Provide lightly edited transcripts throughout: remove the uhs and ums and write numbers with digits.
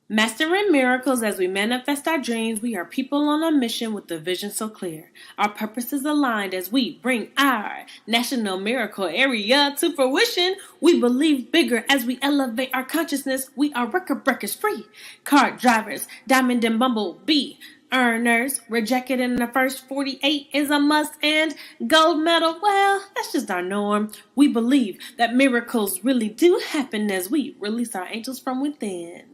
Mastering miracles as we manifest our dreams, we are people on a mission with the vision so clear. Our purpose is aligned as we bring our national miracle area to fruition. We believe bigger as we elevate our consciousness. We are record breakers free. Cart drivers, diamond and bumblebee. Earners, rejected in the first 48 is a must, and gold medal, well, that's just our norm. We believe that miracles really do happen as we release our angels from within.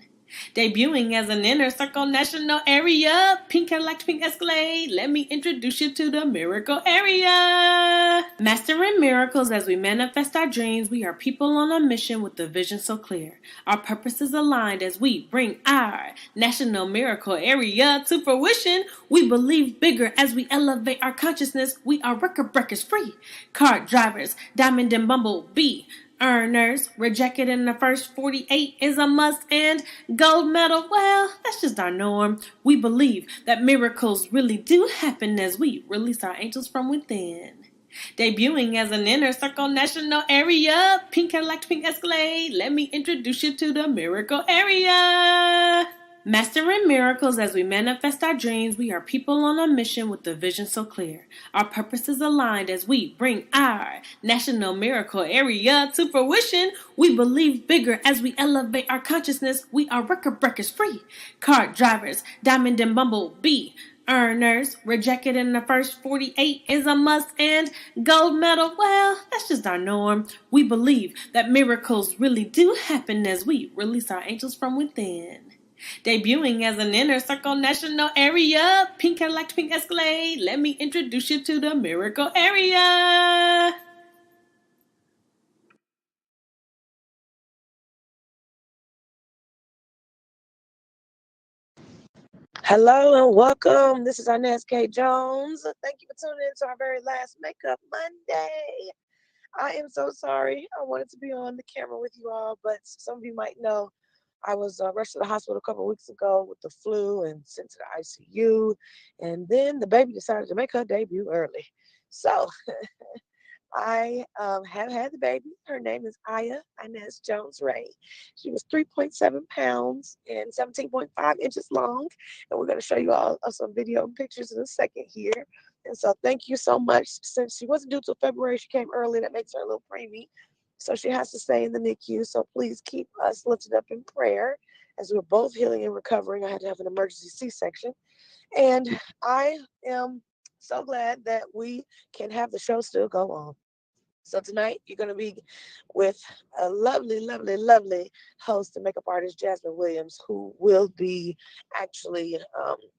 Debuting as an inner circle national area, pink Cadillac, pink Escalade. Let me introduce you to the miracle area. Mastering miracles as we manifest our dreams, we are people on a mission with the vision so clear. Our purpose is aligned as we bring our national miracle area to fruition. We believe bigger as we elevate our consciousness. We are record breakers free. Cart drivers, diamond and bumblebee. Earners, rejected in the first 48 is a must, and gold medal, well, that's just our norm. We believe that miracles really do happen as we release our angels from within. Debuting as an inner circle national area, pink Cadillac, pink Escalade. Let me introduce you to the miracle area. Mastering miracles as we manifest our dreams, we are people on a mission with the vision so clear. Our purpose is aligned as we bring our national miracle area to fruition. We believe bigger as we elevate our consciousness. We are record breakers free. Cart drivers, diamond and bumblebee. Earners, rejected in the first 48 is a must, and gold medal, well, that's just our norm. We believe that miracles really do happen as we release our angels from within. Debuting as an inner circle national area, pink Cadillac, pink Escalade. Let me introduce you to the miracle area. Hello and welcome. This is Inez K. Jones. Thank you for tuning in to our very last Makeup Monday. I am so sorry. I wanted to be on the camera with you all, but some of you might know I was rushed to the hospital a couple of weeks ago with the flu and sent to the ICU. And then the baby decided to make her debut early. So I have had the baby. Her name is Ayah Inez Jones Ray. She was 3.7 pounds and 17.5 inches long. And we're going to show you all some video and pictures in a second here. And so thank you so much. Since she wasn't due till February, she came early. That makes her a little preemie. So she has to stay in the NICU. So please keep us lifted up in prayer as we're both healing and recovering. I had to have an emergency C-section. And I am so glad that we can have the show still go on. So tonight you're going to be with a lovely, lovely, lovely host and makeup artist, Jasmine Williams, who will be actually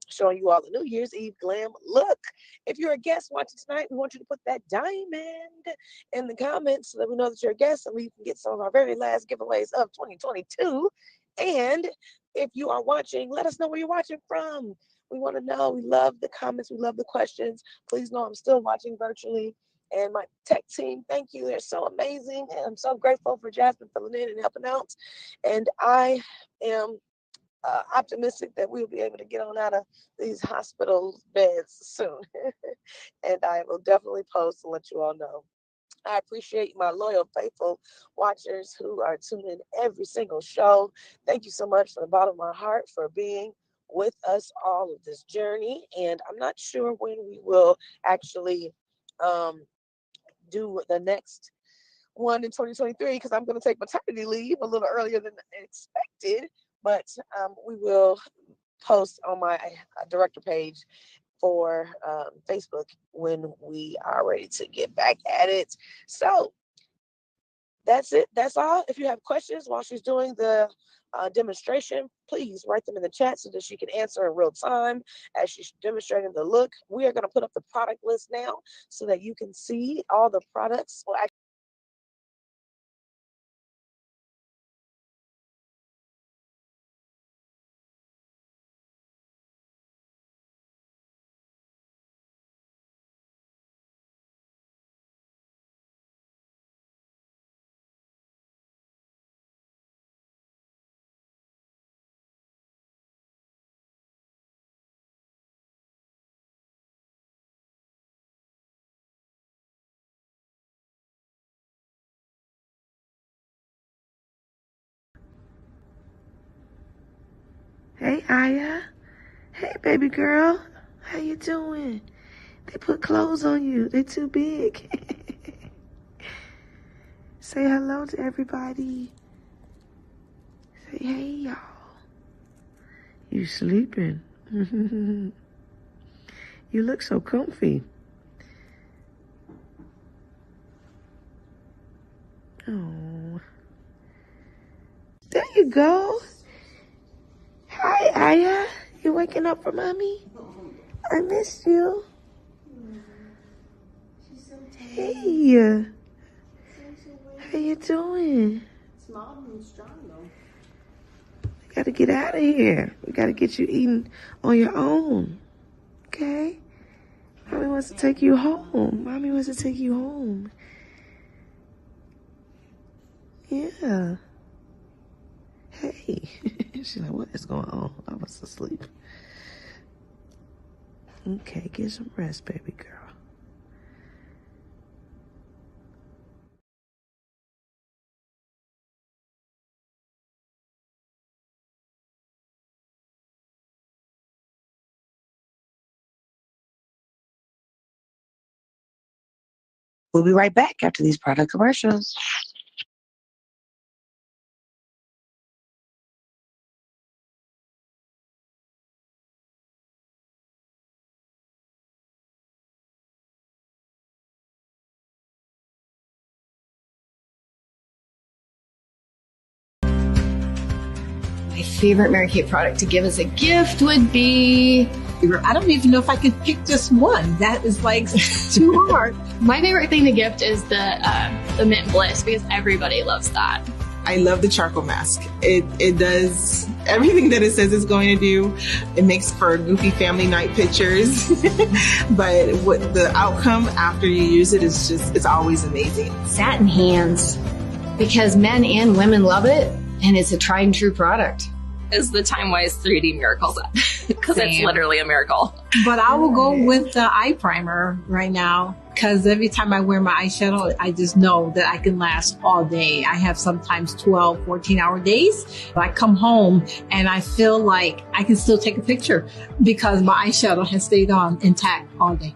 showing you all the New Year's Eve glam look. If you're a guest watching tonight, we want you to put that diamond in the comments so that we know that you're a guest and we can get some of our very last giveaways of 2022. And if you are watching, let us know where you're watching from. We want to know. We love the comments. We love the questions. Please know I'm still watching virtually. And my tech team, thank you. They're so amazing. And I'm so grateful for Jasmine filling in and helping out. And I am optimistic that we'll be able to get on out of these hospital beds soon. And I will definitely post and let you all know. I appreciate my loyal, faithful watchers who are tuning in every single show. Thank you so much from the bottom of my heart for being with us all of this journey. And I'm not sure when we will actually do the next one in 2023 because I'm going to take maternity leave a little earlier than expected, but we will post on my director page for Facebook when we are ready to get back at it. So that's it. That's all. If you have questions while she's doing the demonstration, please write them in the chat so that she can answer in real time as she's demonstrating the look. We are going to put up the product list now so that you can see all the products. Well, Hey, Ayah. Hey, baby girl. How you doing? They put clothes on you. They too big. Say hello to everybody. Say, hey, y'all. You sleeping? You look so comfy. Oh. There you go. Hi, Ayah. You waking up for mommy? I missed you. Hey. How you doing? Small and strong though. We gotta get out of here. We gotta get you eating on your own. Okay? Mommy wants to take you home. Mommy wants to take you home. Yeah. Hey. She's like, what is going on? I was asleep. Okay, get some rest, baby girl. We'll be right back after these product commercials. My favorite Mary Kate product to give as a gift would be... I don't even know if I could pick just one. That is like too hard. My favorite thing to gift is the Mint Bliss because everybody loves that. I love the charcoal mask. It does everything that it says it's going to do. It makes for goofy family night pictures. But what the outcome after you use it is just, it's always amazing. Satin hands because men and women love it and it's a tried and true product. Is the Time Wise 3D Miracle Set because it's literally a miracle. But I will go with the eye primer right now because every time I wear my eyeshadow, I just know that I can last all day. I have sometimes 12, 14-hour days. I come home and I feel like I can still take a picture because my eyeshadow has stayed on intact all day.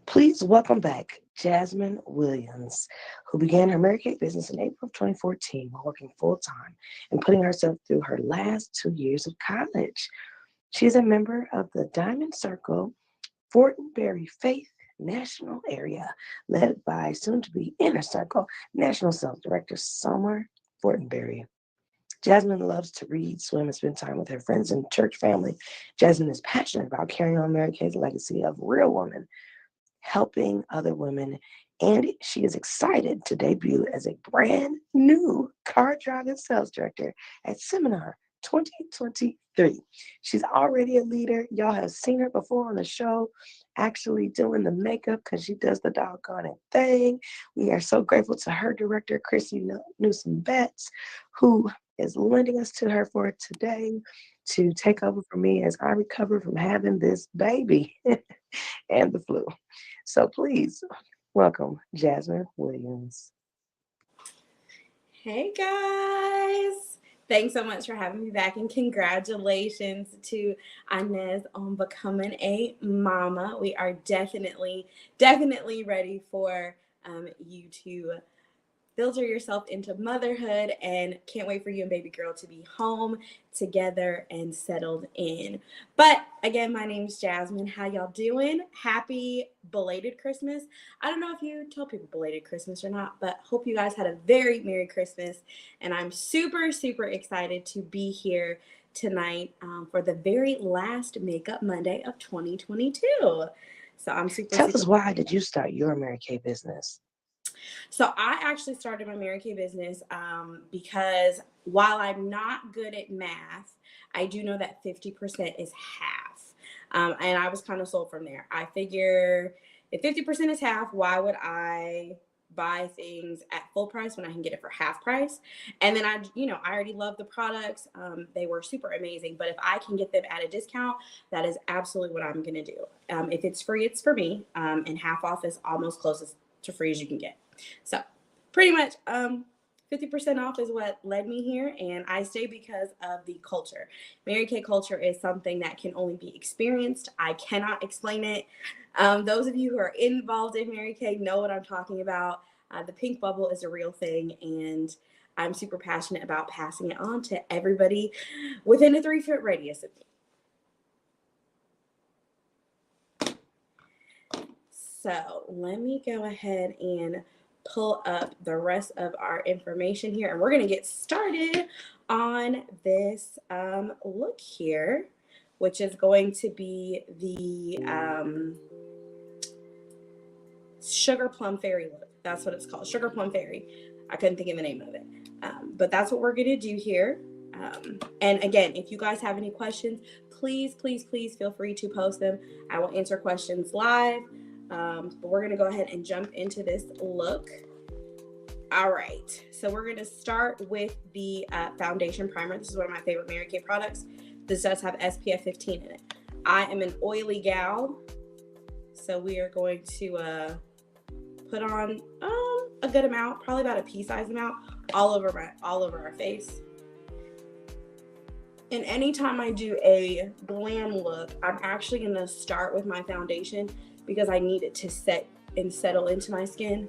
Please welcome back Jasmine Williams, who began her Mary Kate business in April of 2014 while working full-time and putting herself through her last 2 years of college. She is a member of the Diamond Circle, Fortenberry Faith National Area, led by soon-to-be Inner Circle National Sales Director Summer Fortenberry. Jasmine loves to read, swim, and spend time with her friends and church family. Jasmine is passionate about carrying on Mary Kate's legacy of real woman, helping other women, and she is excited to debut as a brand new car driving sales director at Seminar 2023. She's already a leader. Y'all have seen her before on the show, actually doing the makeup because she does the doggone thing. We are so grateful to her director, Chrissy Newsom-Betts, who is lending us to her for today to take over for me as I recover from having this baby and the flu. So please welcome Jasmine Williams. Hey guys! Thanks so much for having me back and congratulations to Inez on becoming a mama. We are definitely ready for you to filter yourself into motherhood and can't wait for you and baby girl to be home together and settled in. But again, my name's Jasmine. How y'all doing? Happy belated Christmas. I don't know if you tell people belated Christmas or not, but hope you guys had a very Merry Christmas. And I'm super excited to be here tonight for the very last Makeup Monday of 2022. So I'm super Tell us, why did you start your Mary Kay business? So I actually started my Mary Kay business because while I'm not good at math, I do know that 50% is half. And I was kind of sold from there. I figure if 50% is half, why would I buy things at full price when I can get it for half price? And then I already love the products. They were super amazing, but if I can get them at a discount, that is absolutely what I'm going to do. If it's free, it's for me. And half off is almost closest to free as you can get. So pretty much 50% off is what led me here, and I stay because of the culture. Mary Kay culture is something that can only be experienced. I cannot explain it. Those of you who are involved in Mary Kay know what I'm talking about. The pink bubble is a real thing, and I'm super passionate about passing it on to everybody within a 3-foot radius of me. So let me go ahead and pull up the rest of our information here, and we're going to get started on this look here, which is going to be the Sugar Plum Fairy look. That's what it's called, Sugar Plum Fairy. I couldn't think of the name of it, but that's what we're going to do here. And again, if you guys have any questions, please feel free to post them. I will answer questions live. But we're going to go ahead and jump into this look. All right, so we're going to start with the foundation primer. This is one of my favorite Mary Kay products. This does have SPF 15 in it. I am an oily gal, so we are going to put on a good amount, probably about a pea-sized amount, all over our face. And anytime I do a glam look, I'm actually going to start with my foundation because I need it to set and settle into my skin.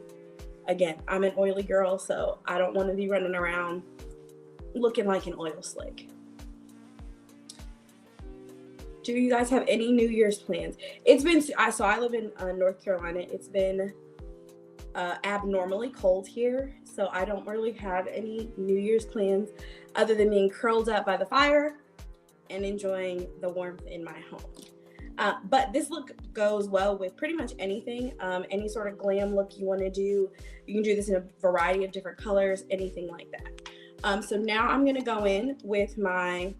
Again, I'm an oily girl, so I don't want to be running around looking like an oil slick. Do you guys have any New Year's plans? It's been, so I live in North Carolina. It's been abnormally cold here, so I don't really have any New Year's plans other than being curled up by the fire and enjoying the warmth in my home. But this look goes well with pretty much anything, any sort of glam look you want to do. You can do this in a variety of different colors, anything like that. So now I'm going to go in with my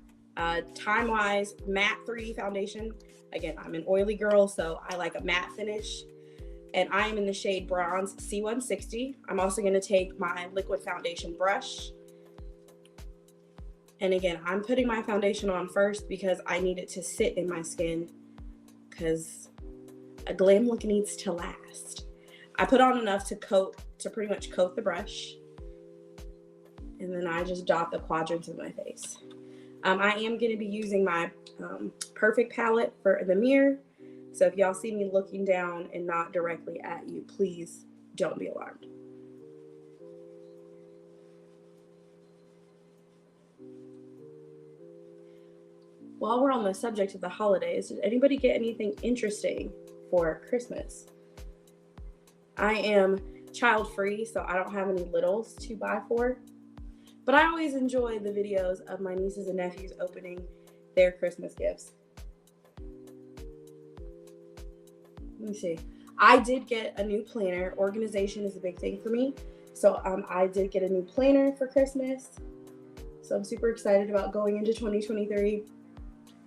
Time Wise Matte 3D foundation. Again, I'm an oily girl, so I like a matte finish. And I am in the shade Bronze C160. I'm also going to take my liquid foundation brush. And again, I'm putting my foundation on first because I need it to sit in my skin, because a glam look needs to last. I put on enough to pretty much coat the brush. And then I just dot the quadrants of my face. I am going to be using my Perfect palette for the mirror. So if y'all see me looking down and not directly at you, please don't be alarmed. While we're on the subject of the holidays, did anybody get anything interesting for Christmas? I am child-free, so I don't have any littles to buy for. But I always enjoy the videos of my nieces and nephews opening their Christmas gifts. Let me see. I did get a new planner. Organization is a big thing for me. So I did get a new planner for Christmas. So I'm super excited about going into 2023.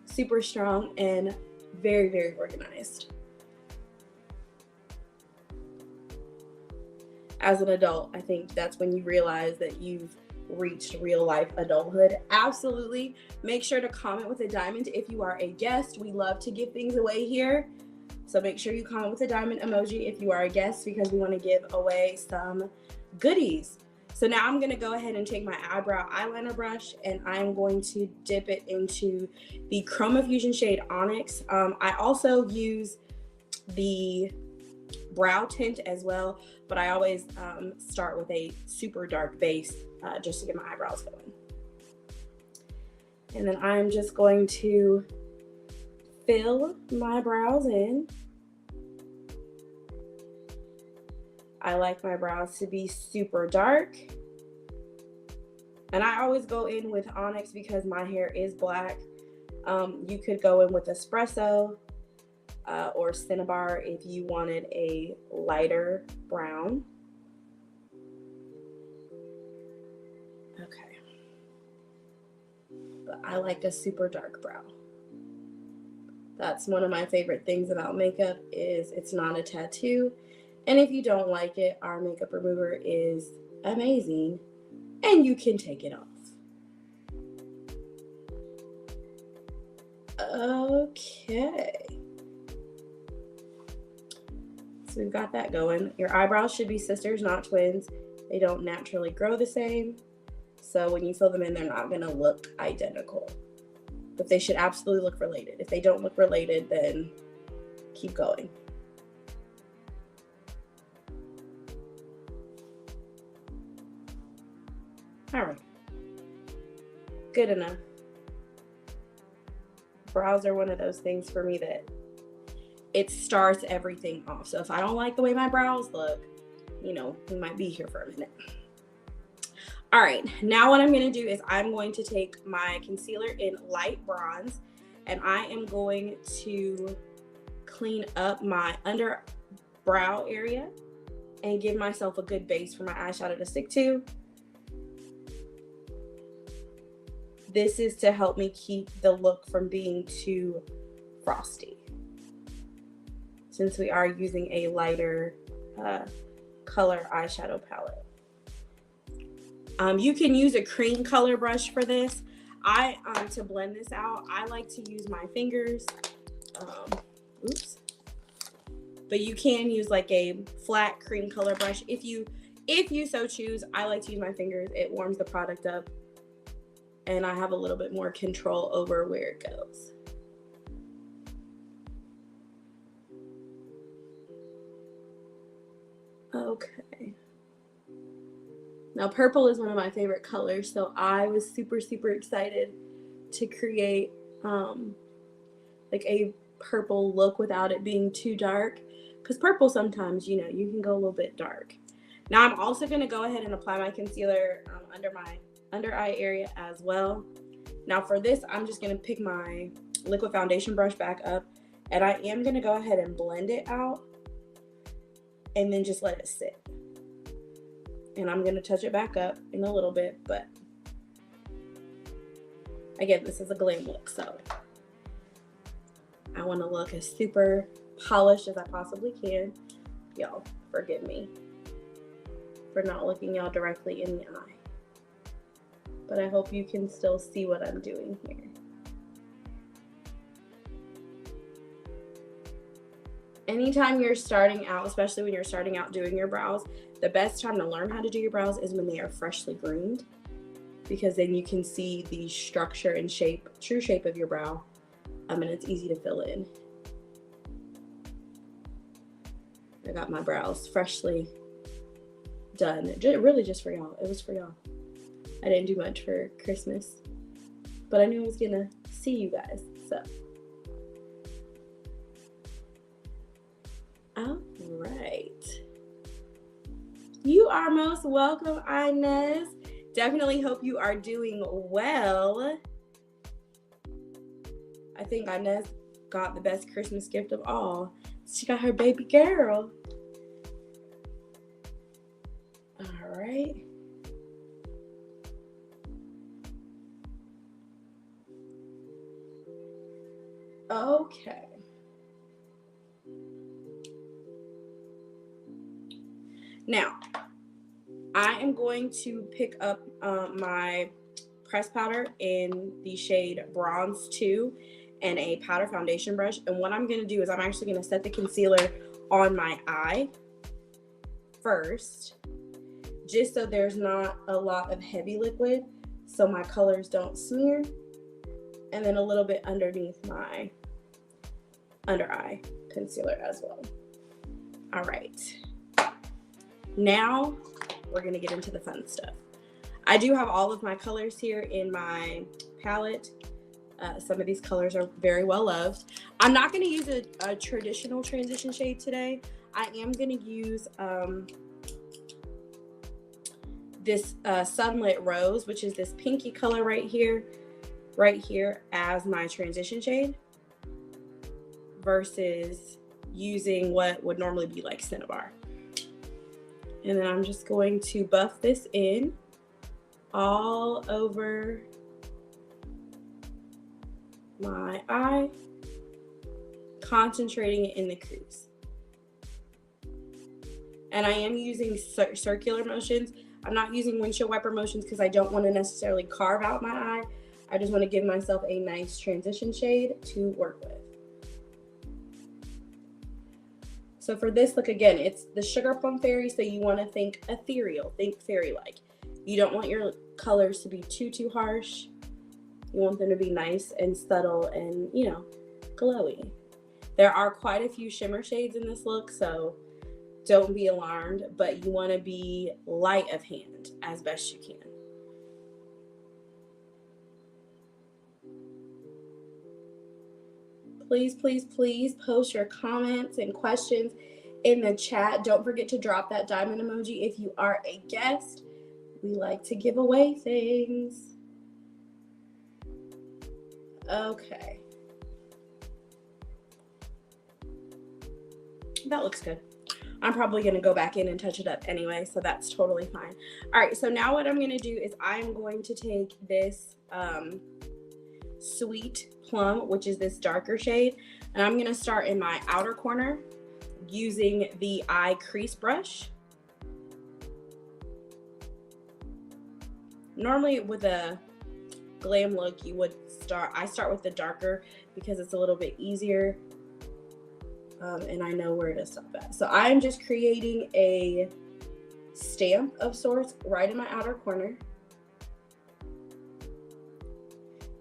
Super strong and very, very organized. As an adult, I think that's when you realize that you've reached real life adulthood. Absolutely. Make sure to comment with a diamond if you are a guest. We love to give things away here. So make sure you comment with a diamond emoji if you are a guest, because we want to give away some goodies. So now I'm going to go ahead and take my eyebrow eyeliner brush and I'm going to dip it into the Chromafusion shade Onyx. I also use the brow tint as well, but I always start with a super dark base just to get my eyebrows going. And then I'm just going to fill my brows in. I like my brows to be super dark. And I always go in with Onyx because my hair is black. You could go in with espresso or Cinnabar if you wanted a lighter brown. but I like a super dark brow. That's one of my favorite things about makeup is it's not a tattoo. And if you don't like it, our makeup remover is amazing and you can take it off. Okay. So we've got that going. Your eyebrows should be sisters, not twins. They don't naturally grow the same. So when you fill them in, they're not going to look identical. But they should absolutely look related. If they don't look related, then keep going. All right. Good enough. Brows are one of those things for me that it starts everything off. So if I don't like the way my brows look, you know, we might be here for a minute. All right, now what I'm going to do is I'm going to take my concealer in light bronze and I am going to clean up my under brow area and give myself a good base for my eyeshadow to stick to. This is to help me keep the look from being too frosty, since we are using a lighter color eyeshadow palette. You can use a cream color brush for this. To blend this out, I like to use my fingers. But you can use like a flat cream color brush if you so choose. I like to use my fingers. It warms the product up and I have a little bit more control over where it goes. Okay. Now purple is one of my favorite colors, so I was super, super excited to create like a purple look without it being too dark, because purple sometimes, you know, you can go a little bit dark. Now I'm also going to go ahead and apply my concealer under my under eye area as well. Now for this, I'm just going to pick my liquid foundation brush back up and I am going to go ahead and blend it out and then just let it sit. And I'm going to touch it back up in a little bit, but again, this is a glam look, so I want to look as super polished as I possibly can. Y'all, forgive me for not looking y'all directly in the eye, but I hope you can still see what I'm doing here. Anytime you're starting out, especially when you're starting out doing your brows, the best time to learn how to do your brows is when they are freshly groomed, because then you can see the structure and shape, true shape of your brow, and it's easy to fill in. I got my brows freshly done, really just for y'all. It was for y'all. I didn't do much for Christmas, but I knew I was gonna see you guys, so. All right. You are most welcome, Inez. Definitely hope you are doing well. I think Inez got the best Christmas gift of all. She got her baby girl. All right. Okay. Now, I am going to pick up my pressed powder in the shade Bronze 2 and a powder foundation brush. And what I'm going to do is I'm actually going to set the concealer on my eye first, just so there's not a lot of heavy liquid, so my colors don't smear. And then a little bit underneath my under eye concealer as well. All right. Now we're gonna get into the fun stuff. I do have all of my colors here in my palette. Some of these colors are very well loved. I'm not gonna use a traditional transition shade today. I am gonna use this Sunlit Rose, which is this pinky color right here as my transition shade, versus using what would normally be like Cinnabar. And then I'm just going to buff this in all over my eye, concentrating it in the crease. And I am using circular motions. I'm not using windshield wiper motions because I don't want to necessarily carve out my eye. I just want to give myself a nice transition shade to work with. So for this look, again, it's the Sugar Plum Fairy, so you want to think ethereal, think fairy-like. You don't want your colors to be too harsh. You want them to be nice and subtle and, you know, glowy. There are quite a few shimmer shades in this look, so don't be alarmed, but you want to be light of hand as best you can. Please, please, please post your comments and questions in the chat. Don't forget to drop that diamond emoji if you are a guest. We like to give away things. Okay. That looks good. I'm probably going to go back in and touch it up anyway, so that's totally fine. All right, so now what I'm going to do is I'm going to take this Sweet Plum, which is this darker shade, and I'm going to start in my outer corner using the eye crease brush. Normally with a glam look, you would I start with the darker because it's a little bit easier. And I know where to stop at. So I'm just creating a stamp of sorts right in my outer corner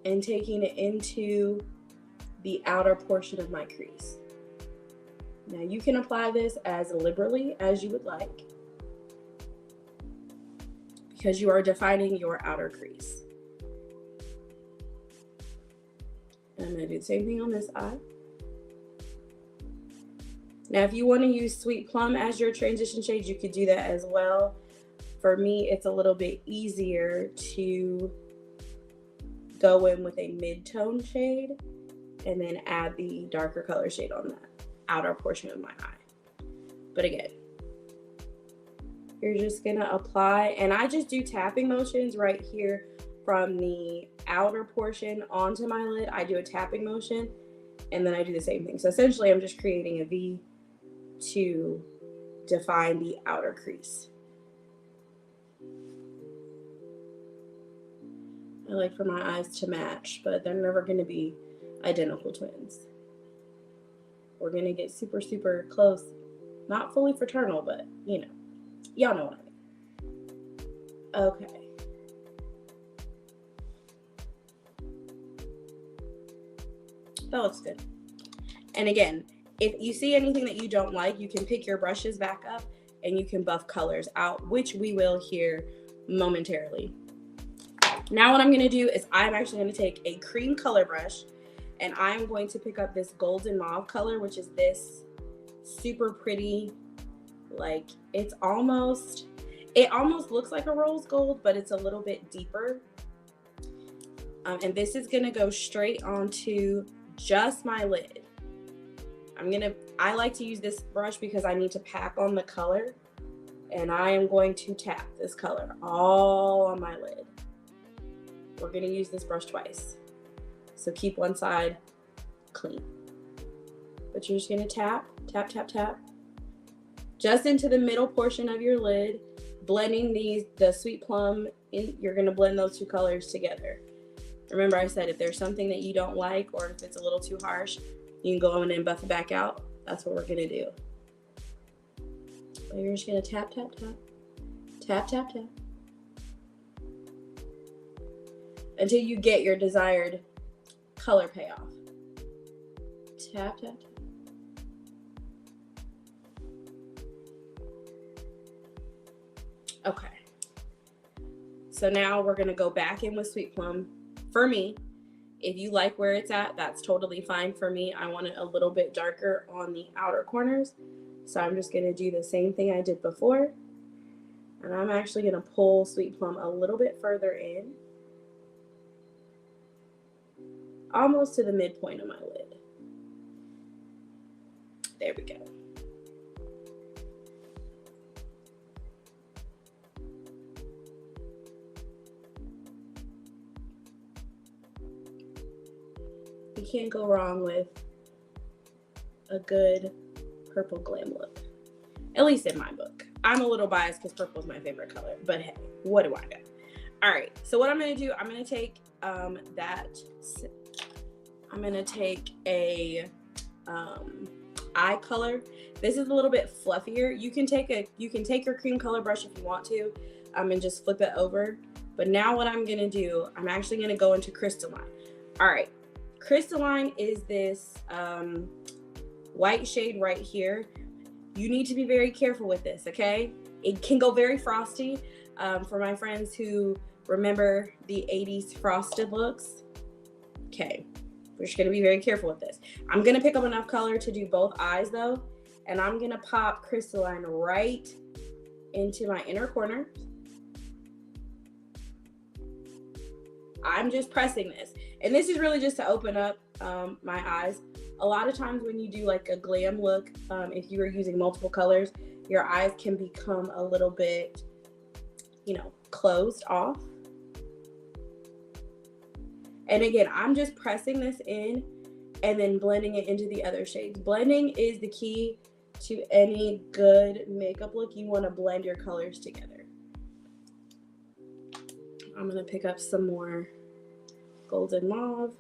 and taking it into the outer portion of my crease. Now you can apply this as liberally as you would like because you are defining your outer crease. And I'm going to do the same thing on this eye. Now, if you want to use Sweet Plum as your transition shade, you could do that as well. For me, it's a little bit easier to go in with a mid-tone shade and then add the darker color shade on that outer portion of my eye. But again, you're just going to apply, and I just do tapping motions right here from the outer portion onto my lid. I do a tapping motion, and then I do the same thing. So essentially, I'm just creating a V to define the outer crease. I like for my eyes to match, but they're never going to be identical twins. We're going to get super, super close. Not fully fraternal, but you know, y'all know what I mean. Okay. That looks good. And again, if you see anything that you don't like, you can pick your brushes back up and you can buff colors out, which we will here momentarily. Now what I'm going to do is I'm actually going to take a cream color brush and I'm going to pick up this golden mauve color, which is this super pretty, like it almost looks like a rose gold, but it's a little bit deeper. And this is going to go straight onto just my lid. I like to use this brush because I need to pack on the color, and I am going to tap this color all on my lid. We're going to use this brush twice, so keep one side clean. But you're just going to tap, tap, tap, tap, just into the middle portion of your lid, blending the Sweet Plum in. You're going to blend those two colors together. Remember I said if there's something that you don't like or if it's a little too harsh, you can go in and buff it back out. That's what we're going to do. But you're just going to tap, tap, tap, tap, tap, tap, until you get your desired color payoff. Tap, tap, tap. Okay. So now we're going to go back in with Sweet Plum. For me, if you like where it's at, that's totally fine. For me, I want it a little bit darker on the outer corners. So I'm just going to do the same thing I did before. And I'm actually going to pull Sweet Plum a little bit further in. Almost to the midpoint of my lid. There we go. You can't go wrong with a good purple glam look. At least in my book. I'm a little biased because purple is my favorite color, but hey, what do I know? All right, so what I'm gonna do, I'm gonna take a eye color. This is a little bit fluffier. You can take your cream color brush if you want to, and just flip it over. But now what I'm gonna do, I'm actually gonna go into crystalline. All right, crystalline is this white shade right here. You need to be very careful with this, okay? It can go very frosty. For my friends who remember the 80s frosted looks, okay, we're just gonna be very careful with this. I'm gonna pick up enough color to do both eyes though, and I'm gonna pop crystalline right into my inner corner. I'm just pressing this, and this is really just to open up my eyes. A lot of times when you do like a glam look, if you are using multiple colors, your eyes can become a little bit, closed off. And again, I'm just pressing this in and then blending it into the other shades. Blending is the key to any good makeup look. You want to blend your colors together. I'm going to pick up some more golden mauve.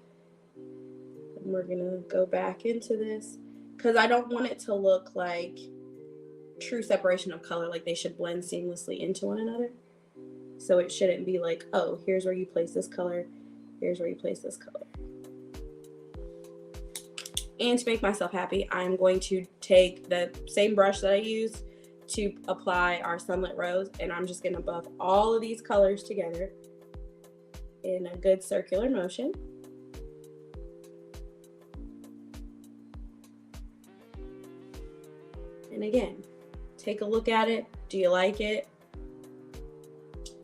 And we're going to go back into this because I don't want it to look like true separation of color, like they should blend seamlessly into one another. So it shouldn't be like, oh, here's where you place this color, here's where you place this color. And to make myself happy, I'm going to take the same brush that I used to apply our Sunlit Rose, and I'm just going to buff all of these colors together in a good circular motion. And again, take a look at it. Do you like it?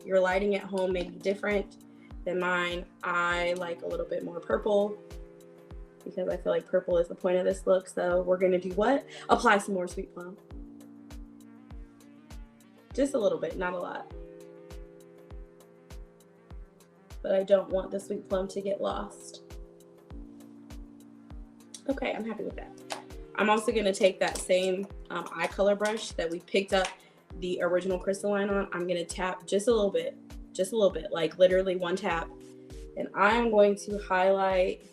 Your lighting at home may be different than mine. I like a little bit more purple because I feel like purple is the point of this look. So we're gonna do what? Apply some more Sweet Plum. Just a little bit, not a lot. But I don't want the Sweet Plum to get lost. Okay, I'm happy with that. I'm also gonna take that same eye color brush that we picked up the original crystalline on. I'm gonna tap just a little bit, like literally one tap. And I'm going to highlight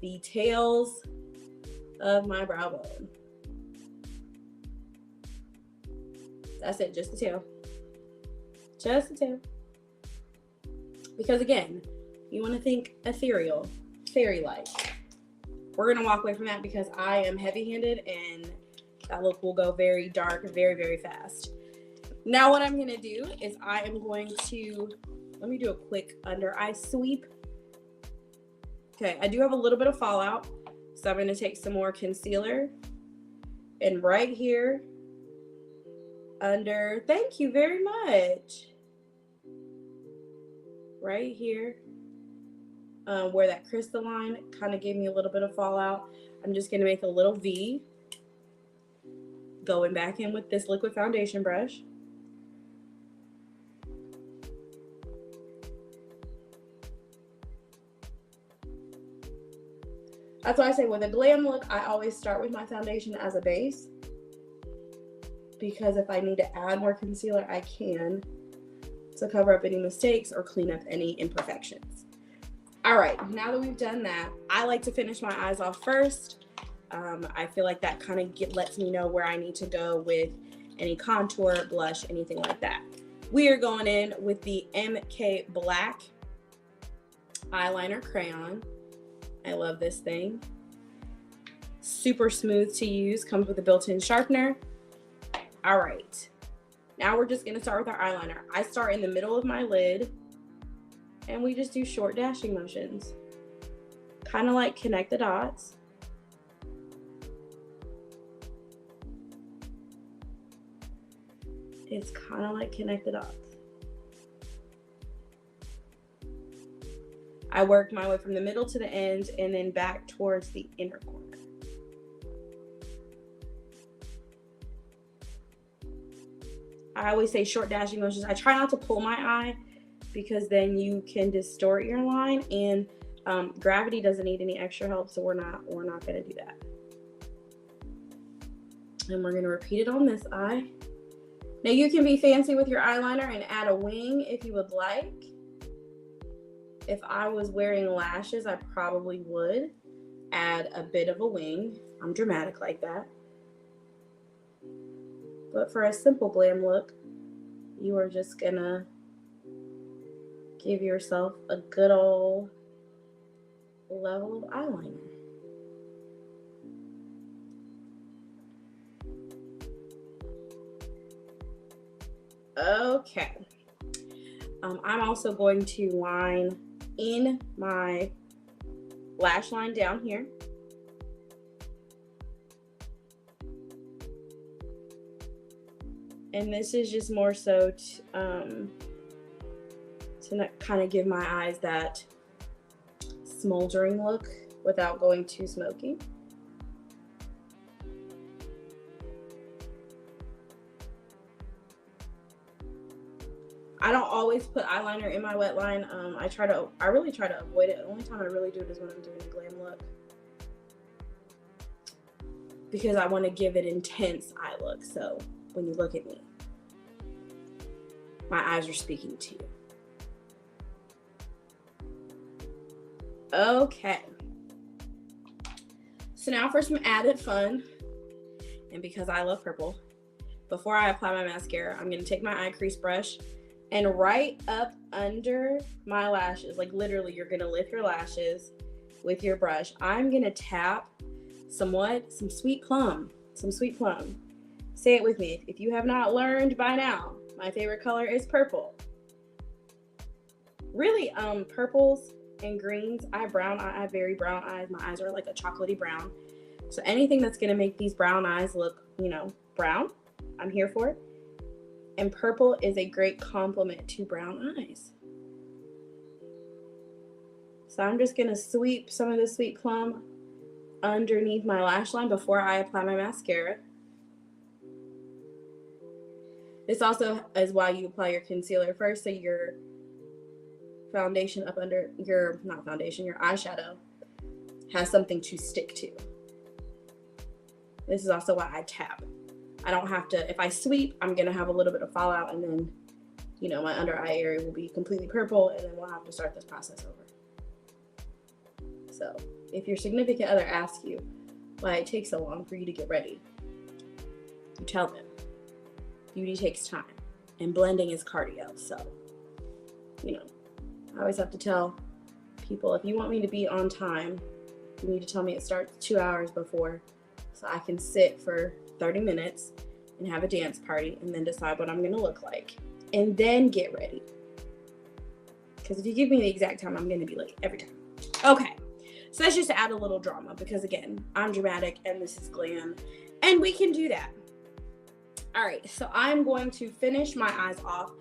the tails of my brow bone. That's it, just the tail. Just the tail. Because again, you wanna think ethereal, fairy-like. We're gonna walk away from that because I am heavy-handed and that look will go very dark, very, very fast. Now what I'm gonna do is I am going to, let me do a quick under eye sweep. Okay, I do have a little bit of fallout, so I'm gonna take some more concealer and right here under, thank you very much. Right here, where that crystalline kind of gave me a little bit of fallout, I'm just gonna make a little V, going back in with this liquid foundation brush. That's why I say with a glam look, I always start with my foundation as a base, because if I need to add more concealer, I can, to cover up any mistakes or clean up any imperfections. All right, now that we've done that, I like to finish my eyes off first. I feel like that kind of lets me know where I need to go with any contour, blush, anything like that. We are going in with the MK Black eyeliner crayon. I love this thing. Super smooth to use, comes with a built-in sharpener. All right, now we're just gonna start with our eyeliner. I start in the middle of my lid and we just do short dashing motions. Kind of like connect the dots. It's kind of like connect the dots. I work my way from the middle to the end and then back towards the inner corner. I always say short dashing motions. I try not to pull my eye because then you can distort your line, and Gravity doesn't need any extra help, so we're not gonna do that. And we're gonna repeat it on this eye. Now you can be fancy with your eyeliner and add a wing if you would like. If I was wearing lashes, I probably would add a bit of a wing. I'm dramatic like that. But for a simple glam look, you are just gonna give yourself a good old level of eyeliner. Okay. I'm also going to line in my lash line down here. And this is just more so to kind of give my eyes that smoldering look without going too smoky. I don't always put eyeliner in my wet line. I really try to avoid it. The only time I really do it is when I'm doing a glam look, because I want to give it intense eye look. So when you look at me, my eyes are speaking to you. Okay. So now for some added fun, and because I love purple, before I apply my mascara, I'm going to take my eye crease brush and right up under my lashes, like literally you're going to lift your lashes with your brush. I'm going to tap some sweet plum. Say it with me. If you have not learned by now, my favorite color is purple. Really, purples and greens. I have very brown eyes. My eyes are like a chocolatey brown. So anything that's gonna make these brown eyes look, brown, I'm here for it. And purple is a great complement to brown eyes. So I'm just gonna sweep some of the sweet plum underneath my lash line before I apply my mascara. This also is why you apply your concealer first, so your foundation up under your eyeshadow has something to stick to. This is also why I tap. I don't have to, if I sweep, I'm gonna have a little bit of fallout, and then, my under eye area will be completely purple, and then we'll have to start this process over. So if your significant other asks you why it takes so long for you to get ready, you tell them beauty takes time and blending is cardio. So, I always have to tell people, if you want me to be on time, you need to tell me it starts 2 hours before, so I can sit for 30 minutes and have a dance party and then decide what I'm going to look like and then get ready. Because if you give me the exact time, I'm going to be late every time. Okay, so that's just to add a little drama, because again, I'm dramatic and this is glam and we can do that. All right, so I'm going to finish my eyes off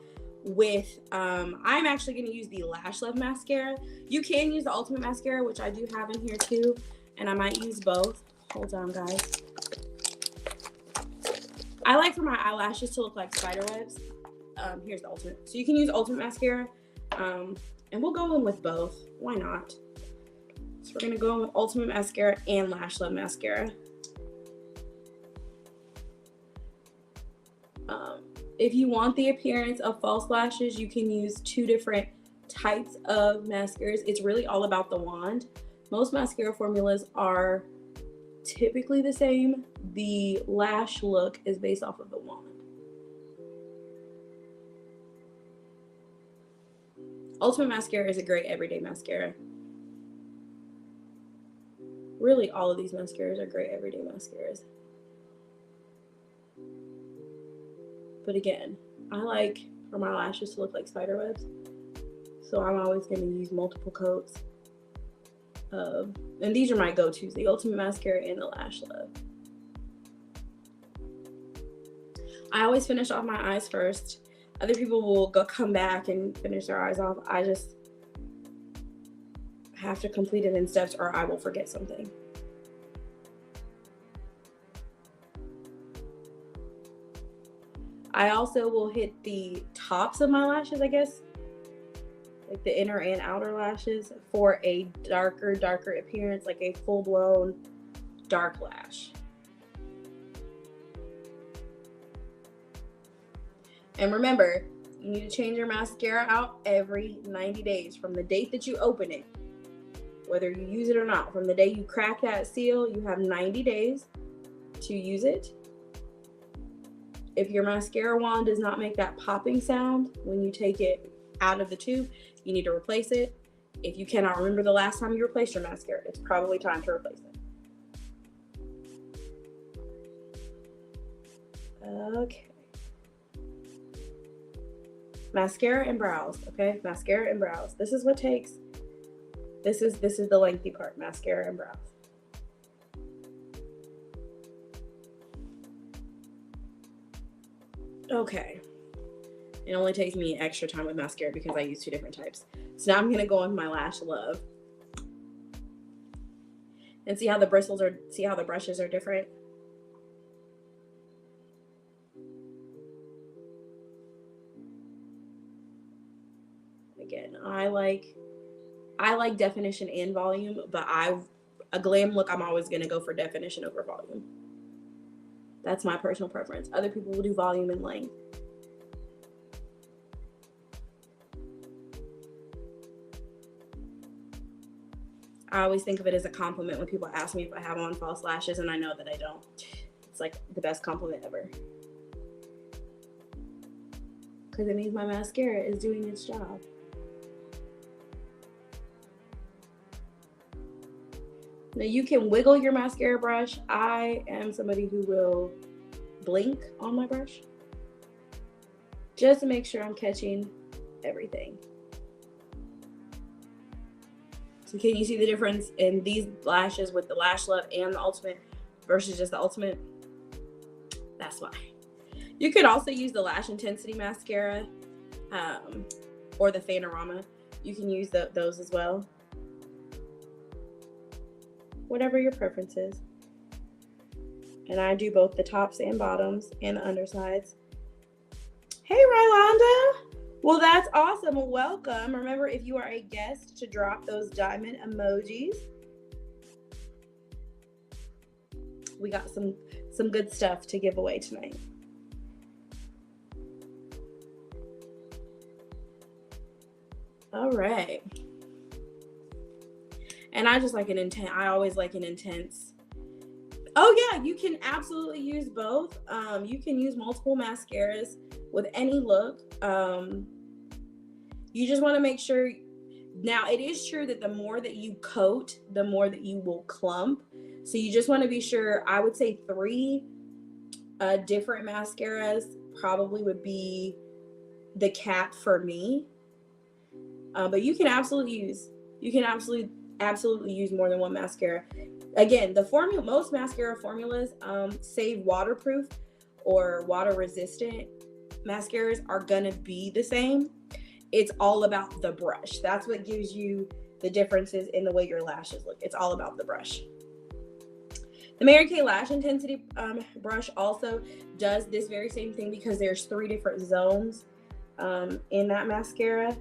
with, I'm actually going to use the Lash Love mascara. You can use the Ultimate mascara, which I do have in here too, and I might use both. Hold on, guys. I like for my eyelashes to look like spider webs. Here's the Ultimate. So you can use Ultimate mascara, and we'll go in with both. Why not? So we're going to go in with Ultimate mascara and Lash Love mascara. If you want the appearance of false lashes, you can use 2 different types of mascaras. It's really all about the wand. Most mascara formulas are typically the same. The lash look is based off of the wand. Ultimate mascara is a great everyday mascara. Really, all of these mascaras are great everyday mascaras. But again, I like for my lashes to look like spider webs, so I'm always going to use multiple coats of, and these are my go-tos, the Ultimate mascara and the Lash Love. I always finish off my eyes first. Other people will come back and finish their eyes off. I just have to complete it in steps or I will forget something. I also will hit the tops of my lashes, I guess. like the inner and outer lashes, for a darker appearance, like a full-blown dark lash. And remember, you need to change your mascara out every 90 days from the date that you open it, whether you use it or not. From the day you crack that seal, you have 90 days to use it. If your mascara wand does not make that popping sound when you take it out of the tube, you need to replace it. If you cannot remember the last time you replaced your mascara, it's probably time to replace it. Okay. Mascara and brows, okay? Mascara and brows. This is what takes. This is the lengthy part, mascara and brows. Okay. It only takes me extra time with mascara because I use two different types. So now I'm gonna go on my Lash Love. And see how the brushes are different? Again, I like definition and volume, but a glam look, I'm always gonna go for definition over volume. That's my personal preference. Other people will do volume and length. I always think of it as a compliment when people ask me if I have on false lashes, and I know that I don't. It's like the best compliment ever. Because it means my mascara is doing its job. Now you can wiggle your mascara brush. I am somebody who will blink on my brush just to make sure I'm catching everything. So can you see the difference in these lashes with the Lash Love and the Ultimate versus just the Ultimate? That's why. You could also use the Lash Intensity mascara or the Fanorama. You can use those as well. Whatever your preference is. And I do both the tops and bottoms and the undersides. Hey, Rylanda. Well, that's awesome. Welcome. Remember, if you are a guest, to drop those diamond emojis. We got some good stuff to give away tonight. All right. And I just like I always like an intense. Oh yeah, you can absolutely use both. You can use multiple mascaras with any look. You just want to make sure. Now, it is true that the more that you coat, the more that you will clump. So you just want to be sure. I would say 3 different mascaras probably would be the cap for me. But you can absolutely use more than one mascara. Again, most mascara formulas, save waterproof or water resistant mascaras, are gonna be the same. It's all about the brush. That's what gives you the differences in the way your lashes look. It's all about the brush. The Mary Kay Lash Intensity brush also does this very same thing because there's 3 different zones in that mascara.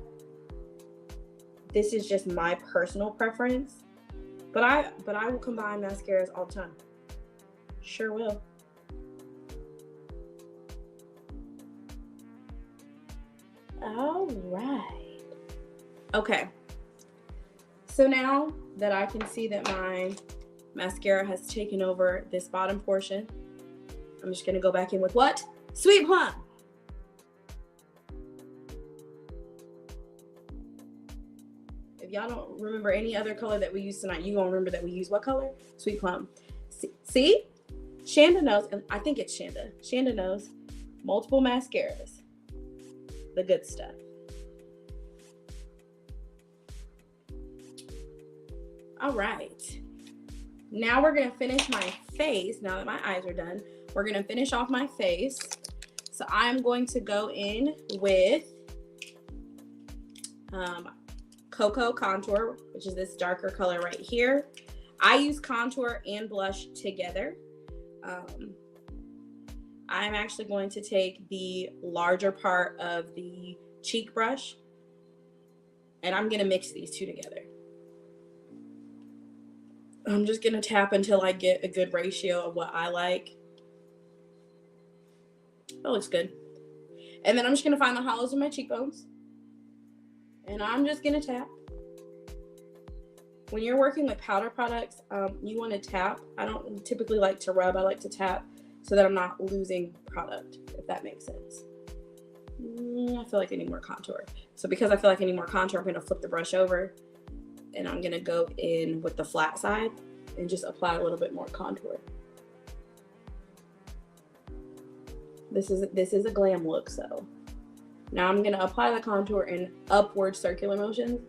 This is just my personal preference, but I will combine mascaras all the time. Sure will. All right. Okay. So now that I can see that my mascara has taken over this bottom portion, I'm just gonna go back in with what? Sweet Plum. If y'all don't remember any other color that we used tonight, you gonna remember that we use what color? Sweet Plum. See? Shanda knows, and I think it's Shanda. Shanda knows. Multiple mascaras. The good stuff. All right. Now we're gonna finish my face. Now that my eyes are done, we're gonna finish off my face. So I'm going to go in with Cocoa Contour, which is this darker color right here. I use contour and blush together. I'm actually going to take the larger part of the cheek brush And I'm going to mix these two together. I'm just going to tap until I get a good ratio of what I like. That looks good. And then I'm just going to find the hollows of my cheekbones. And I'm just going to tap. When you're working with powder products, you want to tap. I don't typically like to rub. I like to tap so that I'm not losing product, if that makes sense. I feel like I need more contour. So because I feel like I need more contour, I'm going to flip the brush over. And I'm going to go in with the flat side and just apply a little bit more contour. This is a glam look, so. Now I'm going to apply the contour in upward circular motions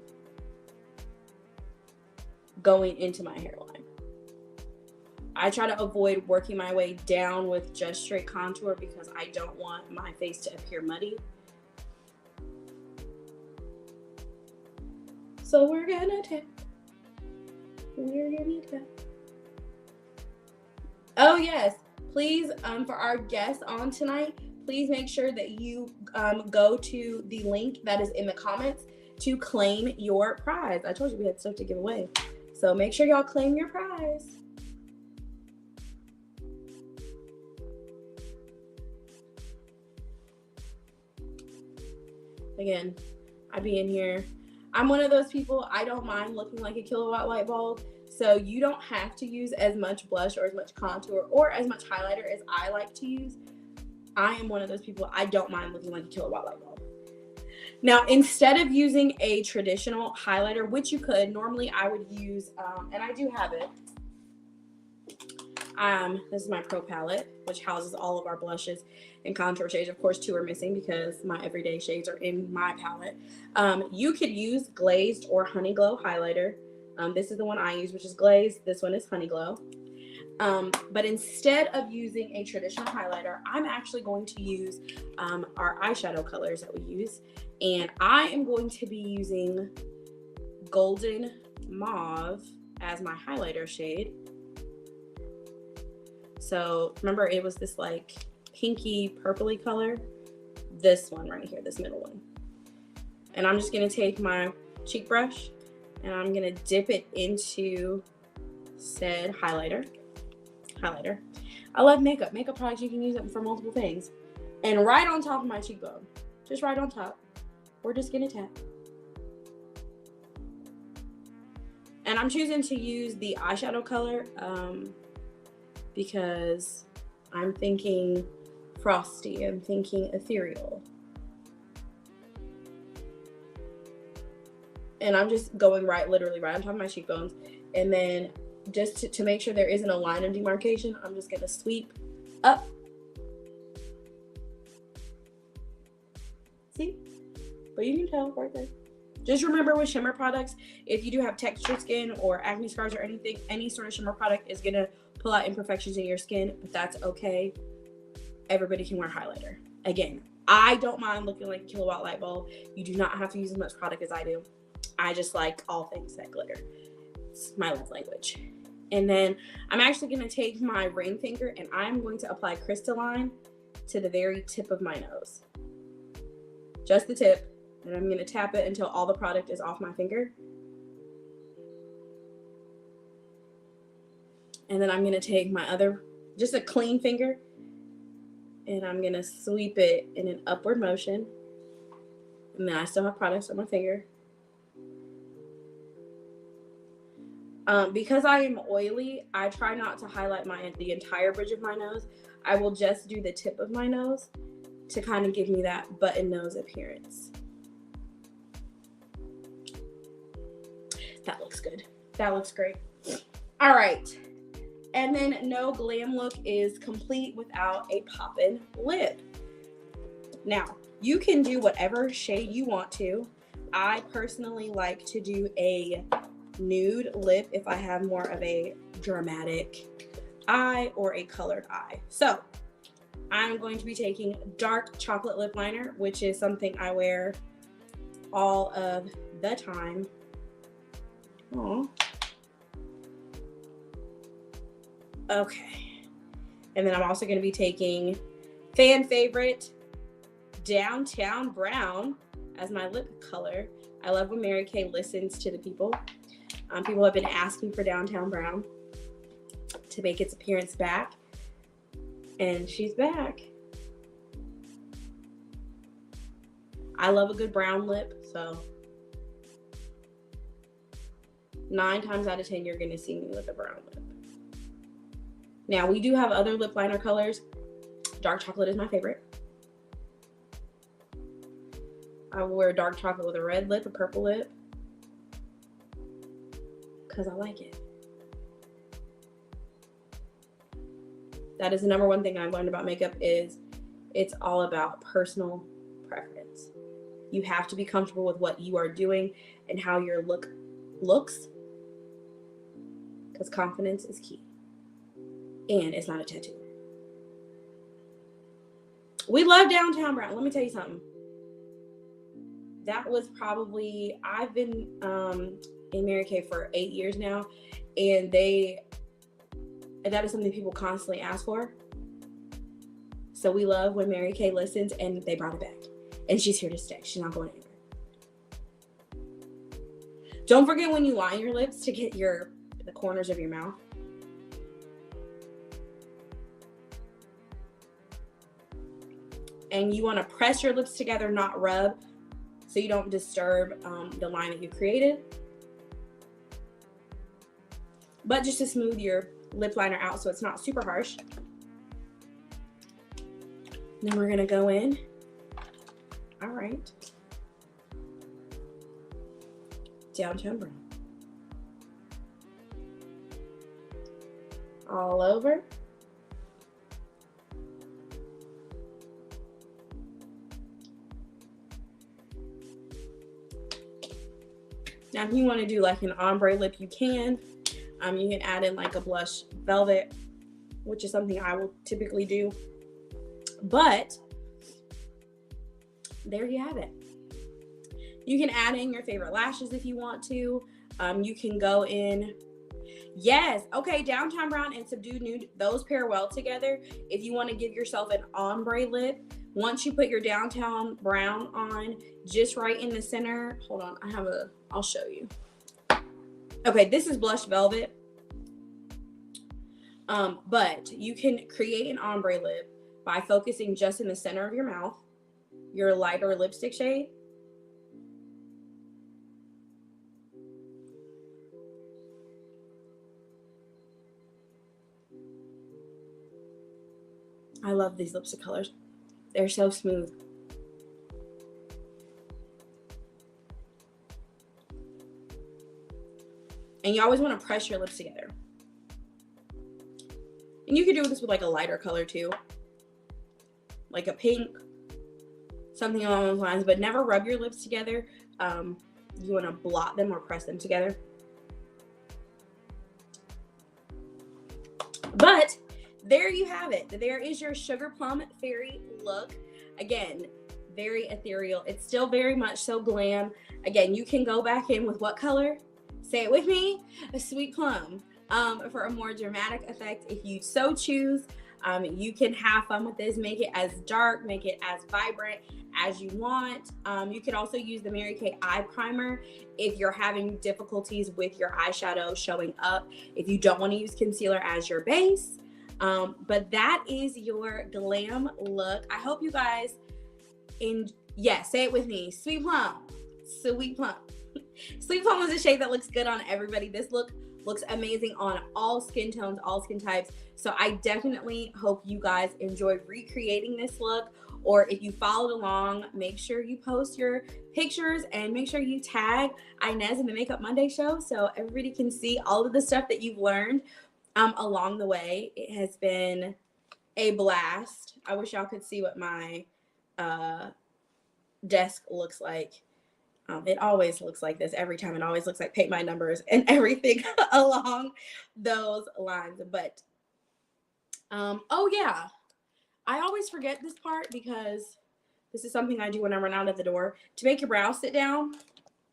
going into my hairline. I try to avoid working my way down with just straight contour because I don't want my face to appear muddy. So we're gonna tap. Oh yes, please, for our guests on tonight, please make sure that you go to the link that is in the comments to claim your prize. I told you we had stuff to give away. So make sure y'all claim your prize. Again, I be in here. I'm one of those people, I don't mind looking like a kilowatt light bulb. So you don't have to use as much blush or as much contour or as much highlighter as I like to use. I am one of those people, I don't mind looking like a kilowatt light bulb. Now, instead of using a traditional highlighter, which you could, normally I would use, and I do have it. This is my Pro palette, which houses all of our blushes and contour shades. Of course, 2 are missing because my everyday shades are in my palette. You could use glazed or honey glow highlighter. This is the one I use, which is glazed. This one is honey glow. But instead of using a traditional highlighter, I'm actually going to use our eyeshadow colors that we use. And I am going to be using Golden Mauve as my highlighter shade. So remember, it was this like pinky purpley color. This one right here, this middle one. And I'm just going to take my cheek brush and I'm going to dip it into said highlighter. I love makeup products. You can use it for multiple things. And right on top of my cheekbone, just right on top, we're just gonna tap. And I'm choosing to use the eyeshadow color because I'm thinking frosty, I'm thinking ethereal. And I'm just going literally right on top of my cheekbones. And then just to make sure there isn't a line of demarcation, I'm just gonna sweep up. See? But you can tell right there. Just remember with shimmer products, if you do have textured skin or acne scars or anything, any sort of shimmer product is gonna pull out imperfections in your skin, but that's okay. Everybody can wear highlighter. Again, I don't mind looking like a kilowatt light bulb. You do not have to use as much product as I do. I just like all things that glitter. It's my love language. And then I'm actually gonna take my ring finger and I'm going to apply crystalline to the very tip of my nose. Just the tip. And I'm gonna tap it until all the product is off my finger. And then I'm gonna take my other, just a clean finger, and I'm gonna sweep it in an upward motion. And then I still have products on my finger. Because I am oily, I try not to highlight the entire bridge of my nose. I will just do the tip of my nose to kind of give me that button nose appearance. That looks good. That looks great. All right. And then no glam look is complete without a poppin' lip. Now, you can do whatever shade you want to. I personally like to do a nude lip if I have more of a dramatic eye or a colored eye. So I'm going to be taking dark chocolate lip liner, which is something I wear all of the time. Aww. Okay. And then I'm also going to be taking fan favorite Downtown Brown as my lip color. I love when Mary Kay listens to the people. People have been asking for Downtown Brown to make its appearance back. And she's back. I love a good brown lip, so 9 times out of 10, you're going to see me with a brown lip. Now, we do have other lip liner colors. Dark chocolate is my favorite. I will wear dark chocolate with a red lip, a purple lip, because I like it. That is the number one thing I've learned about makeup is it's all about personal preference. You have to be comfortable with what you are doing and how your look looks, because confidence is key. And it's not a tattoo. We love Downtown Brown. Let me tell you something. That was probably, I've been in Mary Kay for 8 years now, and that is something people constantly ask for. So we love when Mary Kay listens, and they brought it back. And she's here to stay. She's not going anywhere. Don't forget when you line your lips to get the corners of your mouth. And you want to press your lips together, not rub, so you don't disturb the line that you created. But just to smooth your lip liner out so it's not super harsh. Then we're going to go in. All right. Downtown Brown. All over. Now, if you want to do like an ombre lip, you can. You can add in like a blush velvet, which is something I will typically do. But there you have it. You can add in your favorite lashes if you want to. You can go in. Yes. Okay. Downtown Brown and Subdued Nude, those pair well together. If you want to give yourself an ombre lip, once you put your Downtown Brown on, just right in the center. Hold on. I'll show you. Okay. This is Blush Velvet. But you can create an ombre lip by focusing just in the center of your mouth, your lighter lipstick shade. I love these lipstick colors. They're so smooth. And you always want to press your lips together. And you can do this with like a lighter color too. Like a pink, something along those lines, but never rub your lips together. You want to blot them or press them together. But there you have it. There is your Sugar Plum Fairy look. Again, very ethereal. It's still very much so glam. Again, you can go back in with what color? Say it with me, a Sweet Plum. For a more dramatic effect, if you so choose. You can have fun with this. Make it as dark, make it as vibrant as you want. You can also use the Mary Kay eye primer if you're having difficulties with your eyeshadow showing up, if you don't want to use concealer as your base. But that is your glam look. I hope you guys say it with me. Sweet Plum. Sweet Plum. Sweet Plum is a shade that looks good on everybody. This look looks amazing on all skin tones, all skin types. So I definitely hope you guys enjoyed recreating this look. Or if you followed along, make sure you post your pictures and make sure you tag Inez in the Makeup Monday show so everybody can see all of the stuff that you've learned along the way. It has been a blast. I wish y'all could see what my desk looks like. It always looks like this every time. It always looks like Paint My Numbers and everything along those lines. But, oh yeah, I always forget this part because this is something I do when I run out of the door. To make your brows sit down,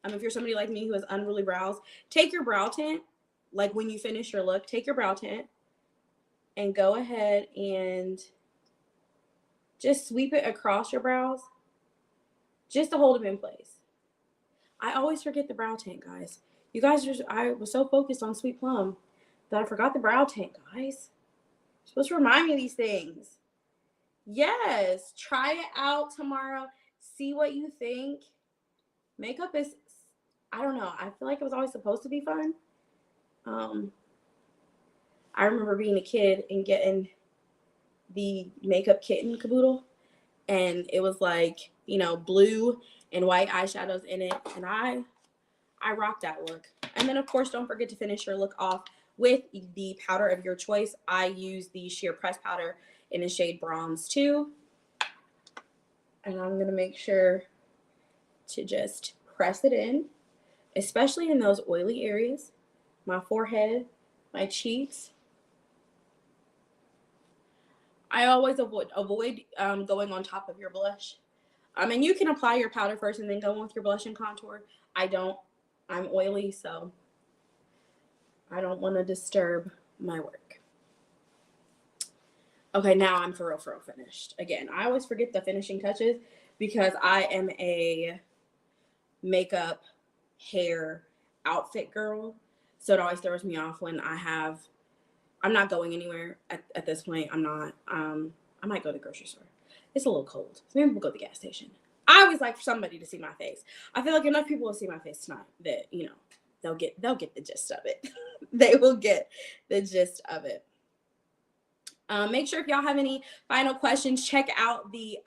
if you're somebody like me who has unruly brows, take your brow tint, like when you finish your look, take your brow tint and go ahead and just sweep it across your brows just to hold them in place. I always forget the brow tint, guys. You guys I was so focused on Sweet Plum that I forgot the brow tint, guys. You're supposed to remind me of these things. Yes, try it out tomorrow. See what you think. Makeup is, I don't know. I feel like it was always supposed to be fun. I remember being a kid and getting the makeup kitten caboodle, and it was like, you know, blue and white eyeshadows in it, and I rocked that look. And then, of course, don't forget to finish your look off with the powder of your choice. I use the sheer press powder in the shade Bronze 2. And I'm going to make sure to just press it in, especially in those oily areas. My forehead, my cheeks. I always avoid going on top of your blush. And you can apply your powder first and then go on with your blush and contour. I don't. I'm oily, so I don't want to disturb my work. Okay, now I'm for real finished. Again, I always forget the finishing touches because I am a makeup, hair, outfit girl. So it always throws me off when I'm not going anywhere at this point. I'm not. I might go to the grocery store. It's a little cold. So maybe we'll go to the gas station. I always like for somebody to see my face. I feel like enough people will see my face tonight that, you know, they'll get the gist of it. They will get the gist of it. Make sure if y'all have any final questions, check out the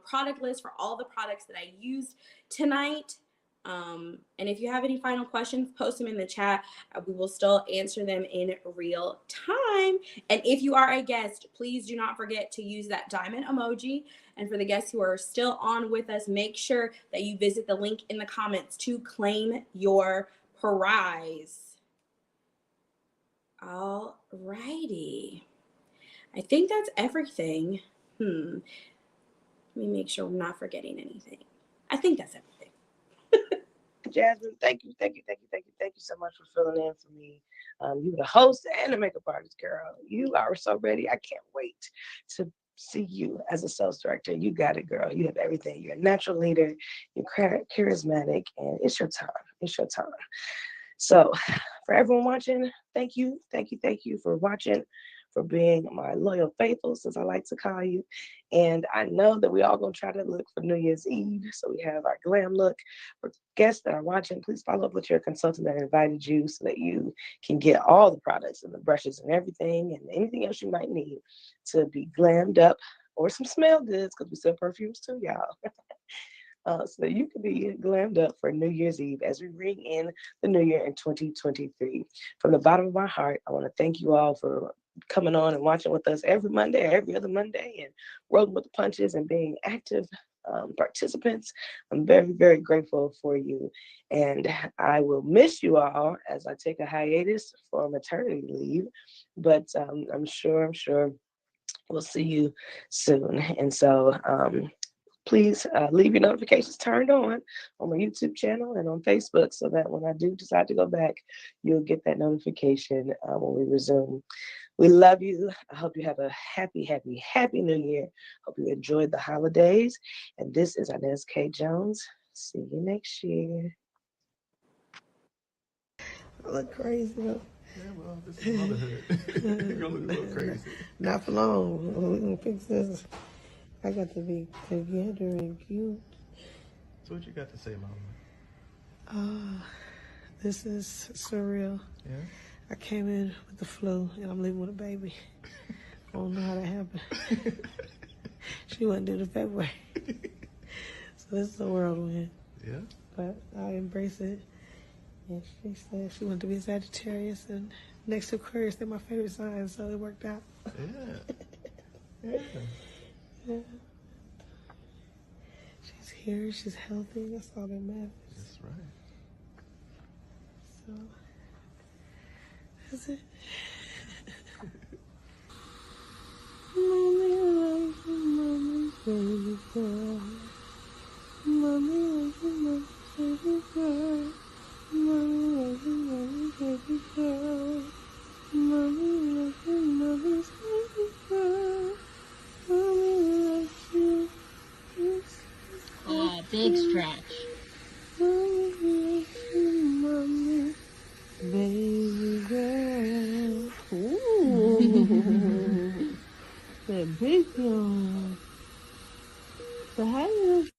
product list for all the products that I used tonight. And if you have any final questions, post them in the chat. We will still answer them in real time. And if you are a guest, please do not forget to use that diamond emoji. And for the guests who are still on with us, make sure that you visit the link in the comments to claim your prize. All righty. I think that's everything. Let me make sure I'm not forgetting anything. I think that's everything. Jasmine, thank you so much for filling in for me. You were the host and the makeup artist, girl. You are so ready. I can't wait to see you as a sales director. You got it, girl. You have everything. You're a natural leader. You're charismatic, and it's your time. It's your time. So, for everyone watching, thank you for watching, for being my loyal faithfuls, as I like to call you. And I know that we all gonna try to look for New Year's Eve. So we have our glam look. For guests that are watching, please follow up with your consultant that invited you so that you can get all the products and the brushes and everything and anything else you might need to be glammed up, or some smell goods, because we sell perfumes too, y'all. So that you can be glammed up for New Year's Eve as we ring in the new year in 2023. From the bottom of my heart, I want to thank you all for coming on and watching with us every Monday or every other Monday and rolling with the punches and being active participants. I'm very, very grateful for you. And I will miss you all as I take a hiatus for maternity leave. But I'm sure we'll see you soon. And so please leave your notifications turned on my YouTube channel and on Facebook so that when I do decide to go back, you'll get that notification when we resume. We love you. I hope you have a happy, happy, happy New Year. Hope you enjoyed the holidays. And this is Inez K. Jones. See you next year. I look crazy, though. Yeah, well, this is motherhood. You're gonna look a little crazy. Not for long. We're gonna fix this. I got to be together and cute. So what you got to say, Mama? This is surreal. Yeah? I came in with the flu and I'm leaving with a baby. I don't know how that happened. She wasn't due to February. So this is a whirlwind. Yeah? But I embrace it. And she said she wanted to be a Sagittarius, and next to Aquarius, they're my favorite signs, so it worked out. Yeah. Yeah. She's here, she's healthy, that's all that matters. That's right. So, that's it. Mommy loves you, mommy, baby girl. Mommy loves you, mommy, baby girl. Mommy loves you, mommy, baby girl. Mommy loves you, mommy's baby girl. Mommy loves you. Big stretch. Mommy loves Say hi.